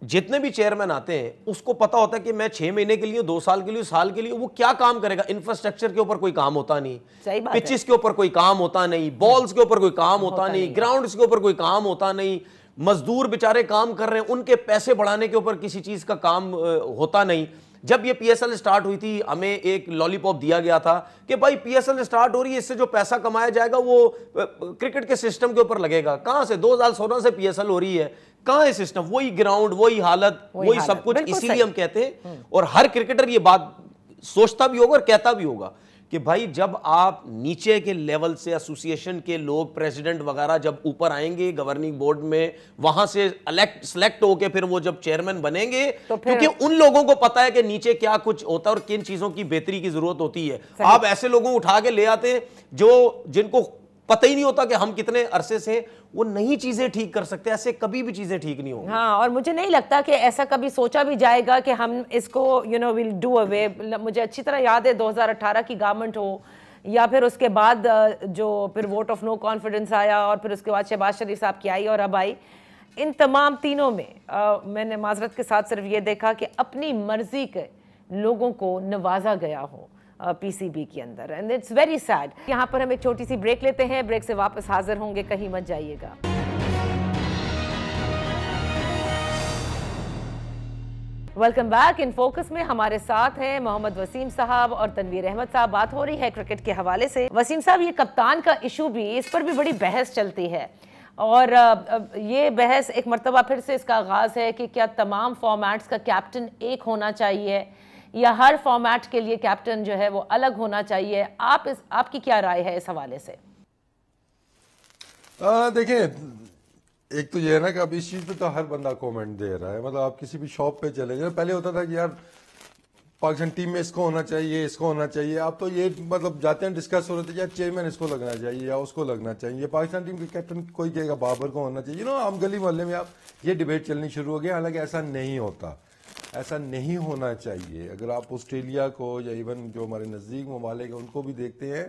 जितने भी चेयरमैन आते हैं उसको पता होता है कि मैं 6 महीने के लिए, 2 साल के लिए, साल के लिए वो क्या काम करेगा। इंफ्रास्ट्रक्चर के ऊपर कोई काम होता नहीं, पिचेस के ऊपर कोई काम होता नहीं, बॉल्स के ऊपर कोई काम होता नहीं, ग्राउंड्स के ऊपर कोई काम होता नहीं, मजदूर बेचारे काम कर रहे हैं, उनके पैसे बढ़ाने के ऊपर किसी चीज का काम होता नहीं। जब ये पीएसएल स्टार्ट हुई थी, हमें एक लॉलीपॉप दिया गया था कि भाई पीएसएल स्टार्ट हो रही है, इससे जो पैसा कमाया जाएगा वो क्रिकेट के सिस्टम के ऊपर लगेगा। कहां से? 2016 से पीएसएल हो रही है, कहां है सिस्टम? वही ग्राउंड, वही हालत, वही सब कुछ। इसीलिए हम कहते हैं, और हर क्रिकेटर ये बात सोचता भी होगा और कहता भी होगा कि भाई जब आप नीचे के लेवल से एसोसिएशन के लोग, प्रेसिडेंट वगैरह जब ऊपर आएंगे गवर्निंग बोर्ड में, वहां से सिलेक्ट होके फिर वो जब चेयरमैन बनेंगे, तो क्योंकि उन लोगों को पता है कि नीचे क्या कुछ होता है और किन चीजों की बेहतरी की जरूरत होती है। आप ऐसे लोगों को उठा के ले आते हैं जिनको पता ही नहीं होता कि हम कितने अरसे से वो नई चीजें ठीक कर सकते हैं। ऐसे कभी भी चीजें ठीक नहीं होंगी। हाँ, और मुझे नहीं लगता कि ऐसा कभी सोचा भी जाएगा कि हम इसको विल डू अवे। मुझे अच्छी तरह याद है 2018 की गवर्नमेंट हो या फिर उसके बाद जो फिर वोट ऑफ नो कॉन्फिडेंस आया और फिर उसके बाद शहबाज शरीफ साहब की आई और अब आई, इन तमाम तीनों में मैंने माजरत के साथ सिर्फ ये देखा कि अपनी मर्जी के लोगों को नवाजा गया हो पीसीबी के अंदर, एंड इट्स वेरी सैड। यहाँ पर हम एक छोटी सी ब्रेक लेते हैं, ब्रेक से वापस हाजिर होंगे, कहीं मत जाइएगा। Welcome back. इन फोकस में हमारे साथ हैं मोहम्मद वसीम साहब और तनवीर अहमद साहब। बात हो रही है क्रिकेट के हवाले से। वसीम साहब, ये कप्तान का इशू भी, इस पर भी बड़ी बहस चलती है और ये बहस एक मरतबा फिर से इसका आगाज है कि क्या तमाम फॉर्मेट्स का कैप्टन एक होना चाहिए या हर फॉर्मेट के लिए कैप्टन जो है वो अलग होना चाहिए। आपकी क्या राय है इस हवाले से? देखिए, एक तो ये है ना कि अब इस चीज पे तो हर बंदा कमेंट दे रहा है। मतलब आप किसी भी शॉप पे चले जाए, पहले होता था कि यार पाकिस्तान टीम में इसको होना चाहिए, इसको होना चाहिए। अब तो ये मतलब जाते हैं डिस्कस हो रहे थे यार चेयरमैन इसको लगना चाहिए या उसको लगना चाहिए, पाकिस्तान टीम के कैप्टन कोई कहेगा बाबर को होना चाहिए। आम गली मोहल्ले में आप ये डिबेट चलनी शुरू हो गई। हालांकि ऐसा नहीं होता, ऐसा नहीं होना चाहिए। अगर आप ऑस्ट्रेलिया को या इवन जो हमारे नज़दीक ममालिक हैं उनको भी देखते हैं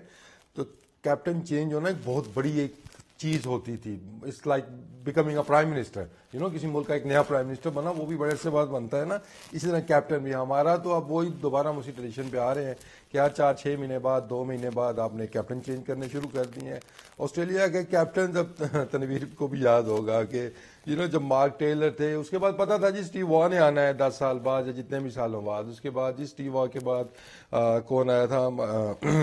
तो कैप्टन चेंज होना एक बहुत बड़ी एक चीज़ होती थी। It's like becoming a prime minister. किसी मुल्क का एक नया प्राइम मिनिस्टर बना, वो भी बड़े से बात बनता है ना। इसी तरह कैप्टन भी हमारा, तो अब वही दोबारा हम उसी ट्रेडिशन पे आ रहे हैं कि यार 4-6 महीने बाद, 2 महीने बाद आपने कैप्टन चेंज करने शुरू कर दिए हैं। ऑस्ट्रेलिया के कैप्टन, जब तनवीर को भी याद होगा कि जब मार्क टेलर थे, उसके बाद पता था जी स्टीव वॉ ने आना है 10 साल बाद या जितने भी सालों बाद। उसके बाद जी स्टीव वॉ के बाद कौन आया था,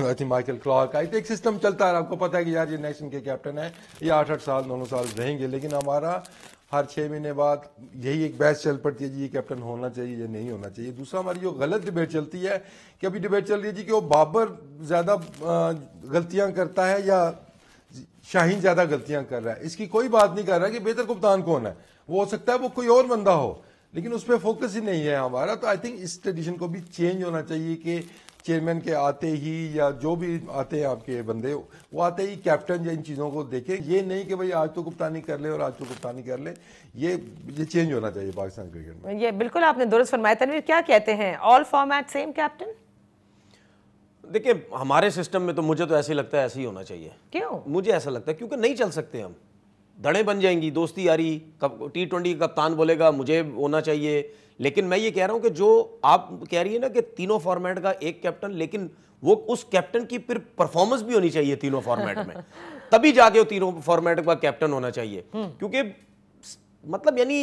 आई थिंक माइकल क्लार्क आई। तो एक सिस्टम चलता है, आपको पता है कि यार ये नेक्स्ट इनके कैप्टन है, ये 8-8 साल 9 साल रहेंगे। लेकिन हमारा हर 6 महीने बाद यही एक बहस चल पड़ती है जी ये कैप्टन होना चाहिए या नहीं होना चाहिए। दूसरा हमारी जो गलत डिबेट चलती है कि अभी डिबेट चल रही है जी कि वो बाबर ज्यादा गलतियां करता है या शाहीन ज्यादा गलतियां कर रहा है। इसकी कोई बात नहीं कर रहा कि बेहतर कप्तान कौन है, वो हो सकता है वो कोई और बंदा हो, लेकिन उस पर फोकस ही नहीं है हमारा। तो आई थिंक इस ट्रेडिशन को भी चेंज होना चाहिए कि चेयरमैन के आते ही या जो भी आते हैं आपके बंदे, वो आते ही कैप्टन या इन चीज़ों को देखें। ये नहीं कि भाई आज तो कप्तानी कर ले और आज तो कप्तानी कर ले। ये चेंज होना चाहिए पाकिस्तान क्रिकेट में। ये बिल्कुल आपने दुरुस्त फरमाया। तनवीर, क्या कहते हैं, ऑल फॉर्मेट सेम कैप्टन? देखिए, हमारे सिस्टम में तो मुझे तो ऐसे लगता है ऐसे ही होना चाहिए। क्यों? मुझे ऐसा लगता है क्योंकि नहीं चल सकते हम। धड़े बन जाएंगी, दोस्ती यारी, T20 कप्तान बोलेगा मुझे होना चाहिए। लेकिन मैं ये कह रहा हूं कि जो आप कह रही है ना कि तीनों फॉर्मेट का एक कैप्टन, लेकिन वो उस कैप्टन की फिर परफॉर्मेंस भी होनी चाहिए तीनों फॉर्मेट में, तभी जाके वो तीनों फॉर्मेट का कैप्टन होना चाहिए। क्योंकि मतलब यानी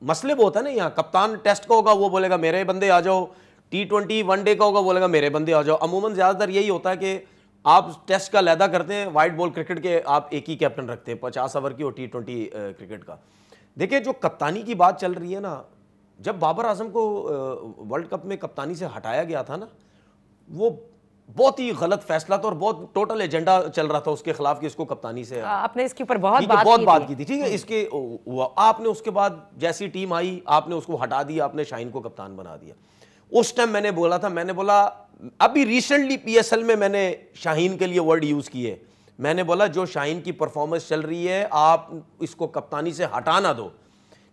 मसले बहुत है ना यहाँ। कप्तान टेस्ट का होगा वो बोलेगा मेरे बंदे आ जाओ, T20 वनडे का होगा बोलेगा मेरे बंदे आ जाओ। अमूमन ज्यादातर यही होता है कि आप टेस्ट का लहदा करते हैं, वाइट बॉल क्रिकेट के आप एक ही कैप्टन रखते हैं, 50 ओवर की और T20 क्रिकेट का। देखिए जो कप्तानी की बात चल रही है ना, जब बाबर आजम को वर्ल्ड कप में कप्तानी से हटाया गया था ना, वो बहुत ही गलत फैसला था और बहुत टोटल एजेंडा चल रहा था उसके खिलाफ कि इसको कप्तानी से आपने इसके ऊपर बहुत बात की थी, ठीक है। इसके आपने उसके बाद जैसी टीम आई आपने उसको हटा दिया, आपने शाहीन को कप्तान बना दिया। उस टाइम मैंने बोला था, मैंने बोला अभी रिसेंटली PSL में मैंने शाहीन के लिए वर्ड यूज किए, मैंने बोला जो शाहीन की परफॉर्मेंस चल रही है आप इसको कप्तानी से हटा ना दो,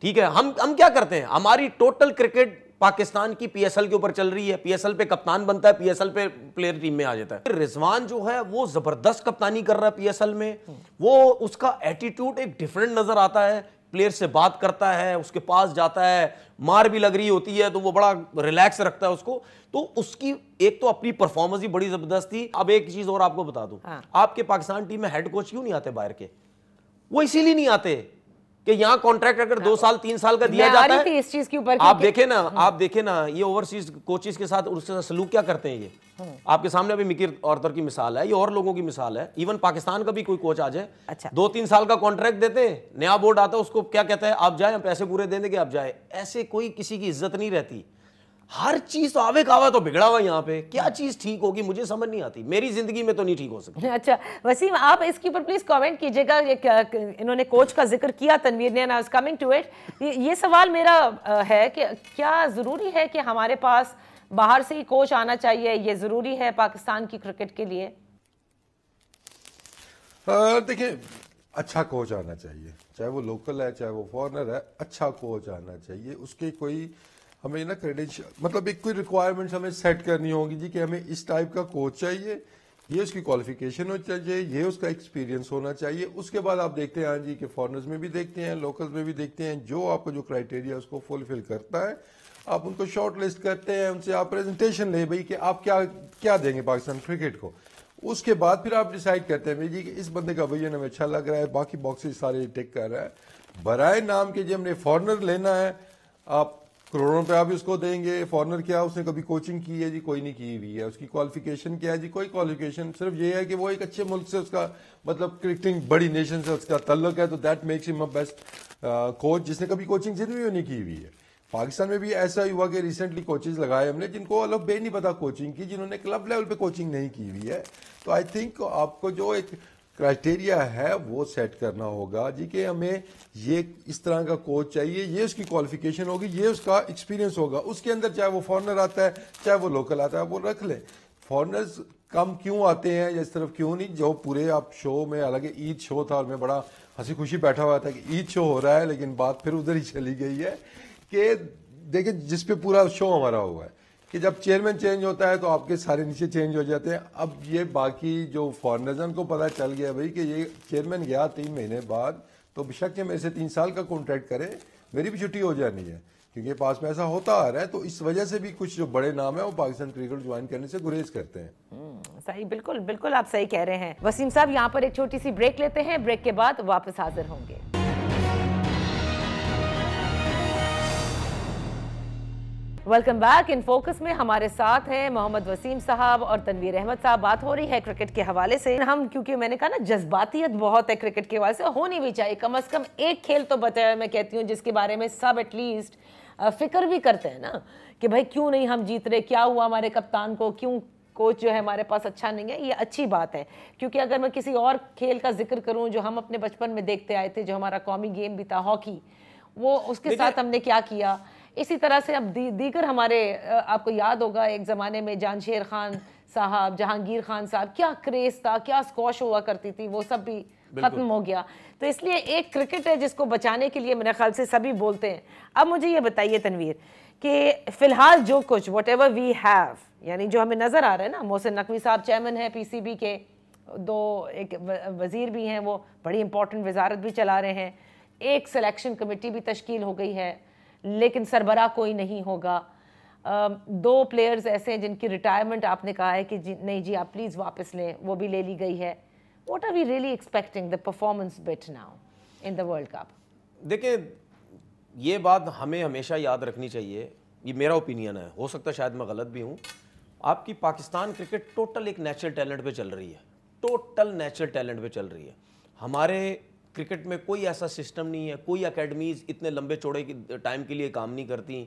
ठीक है। हम क्या करते हैं, हमारी टोटल क्रिकेट पाकिस्तान की PSL के ऊपर चल रही है, PSL पे कप्तान बनता है, PSL पे प्लेयर टीम में आ जाता है। रिजवान जो है वो जबरदस्त कप्तानी कर रहा है PSL में, वो उसका एटीट्यूड एक डिफरेंट नजर आता है, प्लेयर से बात करता है, उसके पास जाता है, मार भी लग रही होती है तो वो बड़ा रिलैक्स रखता है उसको। तो उसकी एक तो अपनी परफॉर्मेंस ही बड़ी जबरदस्त थी। अब एक चीज और आपको बता दूं, आपके पाकिस्तान टीम में हेड कोच क्यों नहीं आते बाहर के? वो इसीलिए नहीं आते कि यहाँ कॉन्ट्रैक्ट अगर 2 साल 3 साल का दिया जाता है। इस चीज के ऊपर आप देखे ना ये ओवरसीज कोचेस के साथ उसके साथ सलूक क्या करते हैं ये। आपके सामने अभी मिकीर ऑर्थर की मिसाल है, ये और लोगों की मिसाल है। इवन पाकिस्तान का भी कोई कोच आ जाए, अच्छा 2-3 साल का कॉन्ट्रैक्ट देते हैं, नया बोर्ड आता है उसको क्या कहता है आप जाए, पैसे पूरे दे देंगे आप जाए। ऐसे कोई किसी की इज्जत नहीं रहती। हर चीज तो आवे खावा तो बिगड़ा हुआ यहाँ पे। क्या चीज ठीक होगी मुझे समझ नहीं आती, मेरी जिंदगी में तो नहीं ठीक हो सकती। अच्छा वसीम, आप इसके ऊपर प्लीज कमेंट कीजिएगा। इन्होंने कोच का जिक्र किया तनवीर ने, I was coming to it. ये सवाल मेरा है कि क्या जरूरी है कि हमारे पास बाहर से ही कोच आना चाहिए, ये जरूरी है पाकिस्तान की क्रिकेट के लिए? देखिए अच्छा कोच आना चाहिए, चाहे वो लोकल है चाहे वो फॉरेनर है, अच्छा कोच आना चाहिए। उसके कोई हमें ना क्रेडेंशियल मतलब एक कोई रिक्वायरमेंट्स हमें सेट करनी होगी जी कि हमें इस टाइप का कोच चाहिए, ये उसकी क्वालिफिकेशन होनी चाहिए, ये उसका एक्सपीरियंस होना चाहिए। उसके बाद आप देखते हैं हाँ जी कि फॉरेनर्स में भी देखते हैं, लोकल्स में भी देखते हैं, जो आपको जो क्राइटेरिया उसको फुलफिल करता है आप उनको शॉर्ट लिस्ट करते हैं, उनसे आप प्रेजेंटेशन ले भाई कि आप क्या क्या देंगे पाकिस्तान क्रिकेट को। उसके बाद फिर आप डिसाइड करते हैं भाई जी कि इस बंदे का विजन हमें अच्छा लग रहा है, बाकी बॉक्सेस सारे टिक कर रहा है। बराए नाम के जब हमने फॉरेनर लेना है, आप करोड़ों रुपया भी उसको देंगे। फॉरेनर क्या उसने कभी कोचिंग की है जी? कोई नहीं की हुई है। उसकी क्वालिफिकेशन क्या है जी? कोई क्वालिफिकेशन, सिर्फ ये है कि वो एक अच्छे मुल्क से उसका मतलब क्रिकेटिंग बड़ी नेशन से उसका तल्लुक है, तो that makes him a best coach जिसने कभी कोचिंग जिंदगी में नहीं की हुई है। पाकिस्तान में भी ऐसा ही हुआ कि रिसेंटली कोचेज लगाए हमने जिनको अलग बे नहीं पता कोचिंग की, जिन्होंने क्लब लेवल पे कोचिंग नहीं की हुई है। तो आई थिंक आपको जो एक क्राइटेरिया है वो सेट करना होगा जी कि हमें ये इस तरह का कोच चाहिए, ये उसकी क्वालिफिकेशन होगी, ये उसका एक्सपीरियंस होगा। उसके अंदर चाहे वो फॉरेनर आता है चाहे वो लोकल आता है, वो रख ले। फॉरेनर्स कम क्यों आते हैं या इस तरफ क्यों नहीं? जो पूरे आप शो में, हालांकि ईद शो था और मैं बड़ा हंसी खुशी बैठा हुआ था कि ईद शो हो रहा है, लेकिन बात फिर उधर ही चली गई है कि देखिए जिस पे पूरा शो हमारा हुआ है कि जब चेयरमैन चेंज होता है तो आपके सारे नीचे चेंज हो जाते हैं। अब ये बाकी जो फॉरेनर्स हैं उनको पता चल गया भाई कि ये चेयरमैन गया 3 महीने बाद, तो बेशक मेरे से 3 साल का कॉन्ट्रैक्ट करे, मेरी भी छुट्टी हो जानी है, क्योंकि पास में ऐसा होता आ रहा है। तो इस वजह से भी कुछ जो बड़े नाम है वो पाकिस्तान क्रिकेट ज्वाइन करने से गुरेज करते हैं। सही, बिल्कुल बिल्कुल आप सही कह रहे हैं। वसीम साहब यहाँ पर एक छोटी सी ब्रेक लेते हैं, ब्रेक के बाद वापस हाजिर होंगे। Welcome back. इन फोकस में हमारे साथ हैं मोहम्मद वसीम साहब और तनवीर अहमद साहब। बात हो रही है क्रिकेट के हवाले से। हम क्योंकि मैंने कहा ना जज्बातियत बहुत है क्रिकेट के हवाले से, होनी भी चाहिए। कम से कम एक खेल तो बचा है मैं कहती हूँ जिसके बारे में सब एटलीस्ट फिक्र भी करते हैं ना कि भाई क्यों नहीं हम जीत रहे, क्या हुआ हमारे कप्तान को, क्यों कोच जो है हमारे पास अच्छा नहीं है। ये अच्छी बात है, क्योंकि अगर मैं किसी और खेल का जिक्र करूँ जो हम अपने बचपन में देखते आए थे, जो हमारा कौमी गेम भी था हॉकी, वो उसके साथ हमने क्या किया। इसी तरह से अब दीगर हमारे आपको याद होगा एक ज़माने में जानशेर खान साहब, जहांगीर खान साहब, क्या क्रेज़ था, क्या स्क्वॉश हुआ करती थी, वो सब भी ख़त्म हो गया। तो इसलिए एक क्रिकेट है जिसको बचाने के लिए मेरे ख्याल से सभी बोलते हैं। अब मुझे ये बताइए तनवीर कि फ़िलहाल जो कुछ वट एवर वी हैव, यानी जो हमें नज़र आ रहा है ना, मोहसिन नकवी साहब चेयरमैन है PCB के, दो एक वज़ीर भी हैं, वो बड़ी इंपॉर्टेंट वजारत भी चला रहे हैं, एक सिलेक्शन कमेटी भी तश्कील हो गई है, लेकिन सरबरा कोई नहीं होगा। दो प्लेयर्स ऐसे हैं जिनकी रिटायरमेंट आपने कहा है कि नहीं जी आप प्लीज़ वापस लें, वो भी ले ली गई है। What are we really expecting the performance bit now in the world cup? देखिए, ये बात हमें हमेशा याद रखनी चाहिए, ये मेरा ओपिनियन है, हो सकता है शायद मैं गलत भी हूँ। आपकी पाकिस्तान क्रिकेट टोटल एक नेचुरल टैलेंट पे चल रही है, टोटल नेचुरल टैलेंट पे चल रही है। हमारे क्रिकेट में कोई ऐसा सिस्टम नहीं है, कोई एकेडमीज इतने लंबे चौड़े टाइम के लिए काम नहीं करती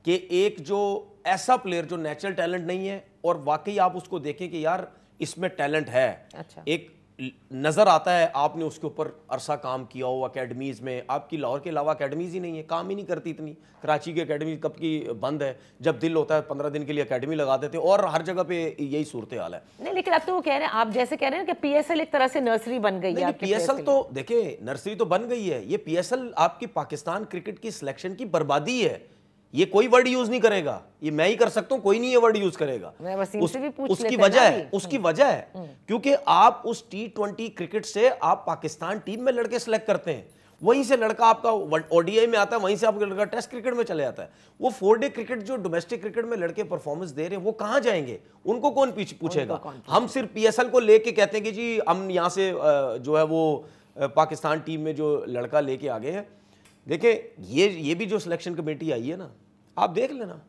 कि एक जो ऐसा प्लेयर जो नेचुरल टैलेंट नहीं है और वाकई आप उसको देखें कि यार इसमें टैलेंट है, अच्छा। एक नज़र आता है, आपने उसके ऊपर अरसा काम किया हो अकेडमीज़ में। आपकी लाहौर के अलावा अकेडमीज़ ही नहीं है, काम ही नहीं करती इतनी। कराची की अकेडमी कब की बंद है, जब दिल होता है 15 दिन के लिए अकेडमी लगा देते हैं, और हर जगह पे यही सूरत हाल है। नहीं, लेकिन अब तो वो कह रहे हैं, आप जैसे कह रहे हैं कि पीएसएल एक तरह से नर्सरी बन गई है। पीएसएल तो देखिए, नर्सरी तो बन गई है। ये पीएसएल आपकी पाकिस्तान क्रिकेट की सिलेक्शन की बर्बादी है। ये कोई वर्ड यूज नहीं करेगा, ये मैं ही कर सकता हूं, कोई नहीं ये वर्ड यूज करेगा। उसकी वजह है क्योंकि आप उस T20 क्रिकेट से आप पाकिस्तान टीम में लड़के सिलेक्ट करते हैं, वहीं से लड़का आपका ओडीआई में आता है, वहीं से आपका लड़का टेस्ट क्रिकेट में चले जाता है। वो 4 डे क्रिकेट जो डोमेस्टिक क्रिकेट में लड़के परफॉर्मेंस दे रहे हैं, वो कहां जाएंगे? उनको कौन पूछेगा? हम सिर्फ पीएसएल को लेके कहते हैं कि जी हम यहां से जो है वो पाकिस्तान टीम में जो लड़का लेके आ गए हैं। देखिए, ये भी जो सिलेक्शन कमेटी आई है ना, आप देख लेना,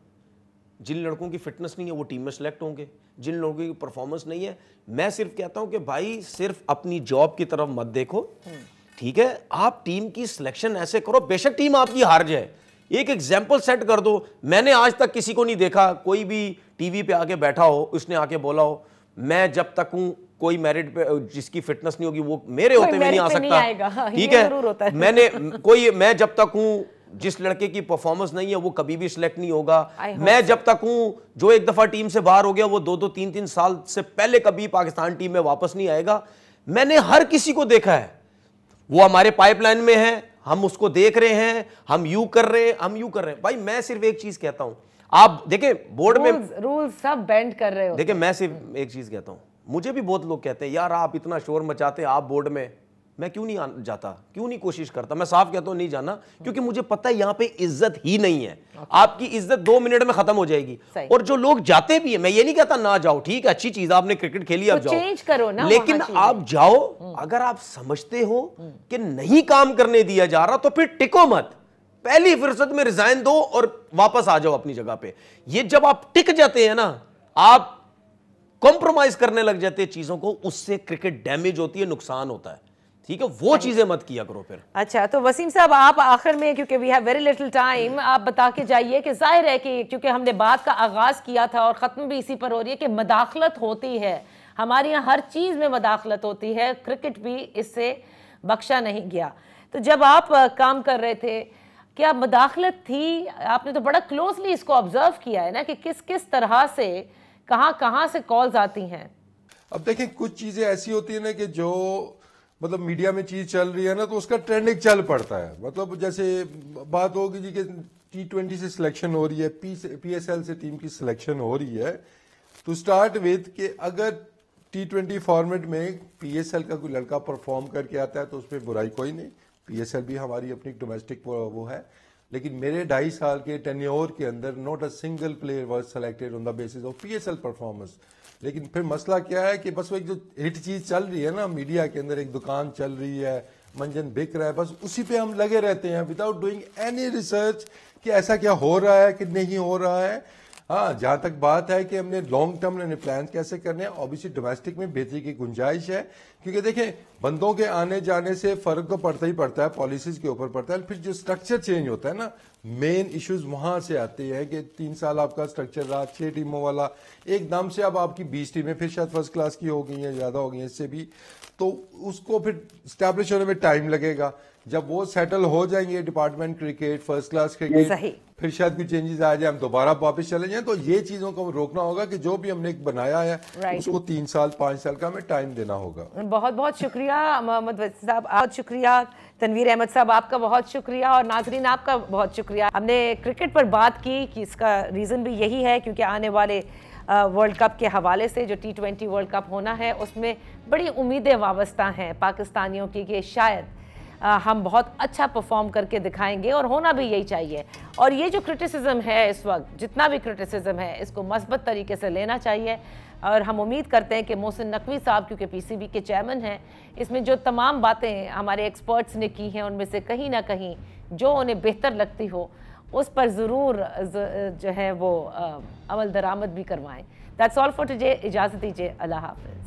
जिन लड़कों की फिटनेस नहीं है वो टीम में सेलेक्ट होंगे, जिन लोगों की परफॉर्मेंस नहीं है। मैं सिर्फ कहता हूं कि भाई सिर्फ अपनी जॉब की तरफ मत देखो, ठीक है? आप टीम की सिलेक्शन ऐसे करो, बेशक टीम आपकी हार जाए, एक एग्जाम्पल सेट कर दो। मैंने आज तक किसी को नहीं देखा कोई भी टीवी पे आके बैठा हो, उसने आके बोला हो मैं जब तक हूं कोई मेरिट पे जिसकी फिटनेस नहीं होगी वो मेरे होते हुए नहीं आ सकता, ठीक है? मैं जब तक हूं जिस लड़के की परफॉर्मेंस नहीं है वो कभी भी सिलेक्ट नहीं होगा। मैं जब तक हूं जो एक दफा टीम से बाहर हो गया वो 2-2, 3-3 साल से पहले कभी पाकिस्तान टीम में वापस नहीं आएगा। मैंने हर किसी को देखा है, वो हमारे पाइपलाइन में है, हम उसको देख रहे हैं, हम यूं कर रहे हैं। भाई मैं सिर्फ एक चीज कहता हूं, आप देखें बोर्ड में रूल सब बेंड कर रहे हो। देखिए, मैं सिर्फ एक चीज कहता हूं, मुझे भी बहुत लोग कहते हैं यार आप इतना शोर मचाते हैं आप बोर्ड में, मैं क्यों नहीं जाता, क्यों नहीं कोशिश करता? मैं साफ कहता हूं नहीं जाना, क्योंकि मुझे पता है यहां पे इज्जत ही नहीं है। आपकी इज्जत 2 मिनट में खत्म हो जाएगी। और जो लोग जाते भी है, मैं ये नहीं कहता ना जाओ, ठीक है, अच्छी चीज, आपने क्रिकेट खेली, आप जाओ, चेंज करो ना, लेकिन आप जाओ अगर आप समझते हो कि नहीं काम करने दिया जा रहा तो फिर टिको मत, पहली फुर्सत में रिजाइन दो और वापस आ जाओ अपनी जगह पे। ये जब आप टिक जाते हैं ना, आप कॉम्प्रोमाइज करने लग जाते हैं चीजों को, उससे क्रिकेट डैमेज होती है, नुकसान होता है, ठीक है? वो चीजें मत किया करो फिर। अच्छा, तो वसीम साहब आप आखिर में, क्योंकि we have very little time, आप बता के जाइए कि जाहिर है कि क्योंकि हमने बात का आगाज किया था और खत्म भी इसी पर हो रही है कि मदाखलत होती है, हमारे यहाँ हर चीज में मदाखलत होती है, क्रिकेट भी इससे बख्शा नहीं गया। तो जब आप काम कर रहे थे, क्या मदाखलत थी? आपने तो बड़ा क्लोजली इसको ऑब्जर्व किया है ना कि किस किस तरह से कहां से कॉल्स आती हैं। अब देखें, कुछ चीजें ऐसी होती है ना कि जो मतलब मीडिया में चीज चल रही है ना तो उसका ट्रेंडिंग चल पड़ता है। मतलब जैसे बात होगी जी कि T20 से सिलेक्शन हो रही है, PSL से टीम की सिलेक्शन हो रही है, तो स्टार्ट विद कि अगर T20 फॉर्मेट में PSL का कोई लड़का परफॉर्म करके आता है तो उसमें बुराई कोई नहीं, PSL भी हमारी अपनी डोमेस्टिक वो है। लेकिन मेरे 2.5 साल के टेन्योर के अंदर not a single player was selected on the basis of PSL performance. लेकिन फिर मसला क्या है कि बस वो एक जो हिट चीज चल रही है ना मीडिया के अंदर, एक दुकान चल रही है, मंजन बिक रहा है, बस उसी पे हम लगे रहते हैं विदाउट डूइंग एनी रिसर्च कि ऐसा क्या हो रहा है कि नहीं हो रहा है। हाँ, जहां तक बात है कि हमने लॉन्ग टर्म में प्लान कैसे करने हैं, ऑब्वियसली डोमेस्टिक में बेहतरी की गुंजाइश है, क्योंकि देखें बंदों के आने जाने से फर्क तो पड़ता ही पड़ता है, पॉलिसीज के ऊपर पड़ता है, फिर जो स्ट्रक्चर चेंज होता है ना, मेन इश्यूज वहां से आते हैं कि 3 साल आपका स्ट्रक्चर रहा 6 टीमों वाला, एकदम से अब आपकी 20 टीमें फिर शायद फर्स्ट क्लास की हो गई हैं, ज्यादा हो गई हैं इससे भी, तो उसको फिर स्टैब्लिश होने में टाइम लगेगा। जब वो सेटल हो जाएंगे department cricket, first class cricket, फिर शायद कोई चेंजेस आ जाए, हम दोबारा वापस चले जाएं। तो ये चीजों को रोकना होगा कि जो भी हमने एक बनाया है उसको 3 साल 5 साल का हमें टाइम देना होगा। बहुत बहुत शुक्रिया मोहम्मद वसीम साहब, बहुत शुक्रिया तनवीर अहमद साहब, आपका बहुत शुक्रिया, और नाजरीन आपका बहुत शुक्रिया। हमने क्रिकेट पर बात की कि इसका रीज़न भी यही है क्योंकि आने वाले वर्ल्ड कप के हवाले से जो T20 वर्ल्ड कप होना है उसमें बड़ी उम्मीदें वाबस्ता हैं पाकिस्तानियों की कि शायद हम बहुत अच्छा परफॉर्म करके दिखाएंगे और होना भी यही चाहिए। और ये जो क्रिटिसिज्म है इस वक्त, जितना भी क्रिटिसिज्म है, इसको मस्बत तरीके से लेना चाहिए और हम उम्मीद करते हैं कि मोहसिन नकवी साहब क्योंकि PCB के चेयरमैन हैं, इसमें जो तमाम बातें हमारे एक्सपर्ट्स ने की हैं उनमें से कहीं ना कहीं जो उन्हें बेहतर लगती हो उस पर ज़रूर जो है वो अमल दरामद भी करवाएं। That's all for today. इजाज़त दीजिए, अल्लाह हाफ़िज़।